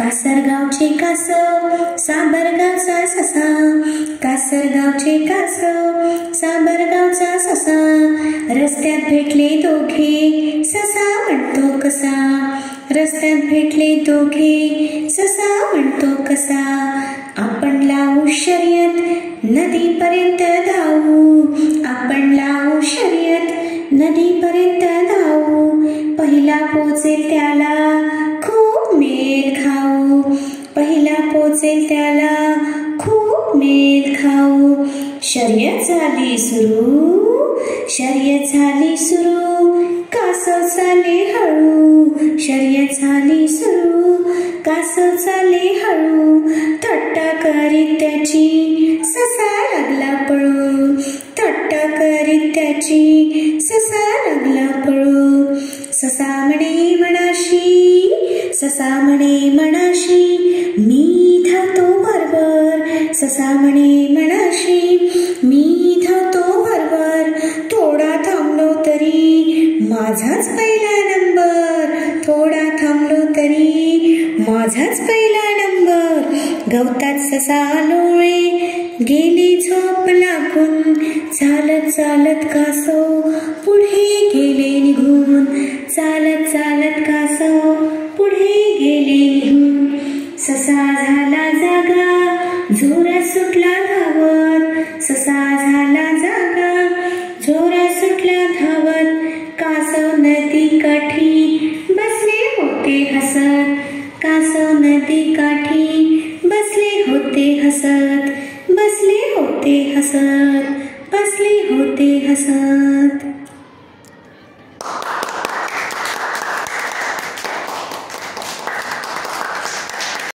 कासरगावचे कासव साबरगावचा ससा, कासरगावचे कासव साबरगावचा ससा, रस्त्यात भेटले दोघे ससा म्हणतो कसा, रस्त्यात भेटले दोघे ससा म्हणतो कसा, आपण लावू शर्यत नदीपर्यंत धावू, आपण लावू शर्यत नदीपर्यंत धावू, पहिला पोचेल त्याला खूप मेल खाऊ, पहिला पोचेल त्याला खूप मेल खाऊ, शर्यत झाली सुरू, शर्यत झाली सुरू, कासव चाले हळू, शर्यत झाली सुरू, कासव चाले हळू, थट्टा करीत त्याची ससा लागला पळू, थट्टा करीत त्याची ससा लागला पळू, ससा म्हणे मनाशी, ससा म्हणे मनाशी, मी धावतो बरोबर, ससा म्हणे मनाशी, मी धावतो बरोबर, थोडा थांबलो तरी माझाच पहिला नंबर, थोडा थांबलो तरी माझाच पहिला नंबर, गवतात ससा लोळे गेली झोप लागून, चालत चालत कासव पुढे गेले निघून, चालत चालत कासव पुढे गेले निघून, ससा झाला जागा जोरात सुटला धावत, ससा झाला जागा जोरात सुटला धावत, कासव नदी काठी बसले होते हसत, कासव नदी काठी बसले होते हसत, बसले होते हसत, बसले होते हसत.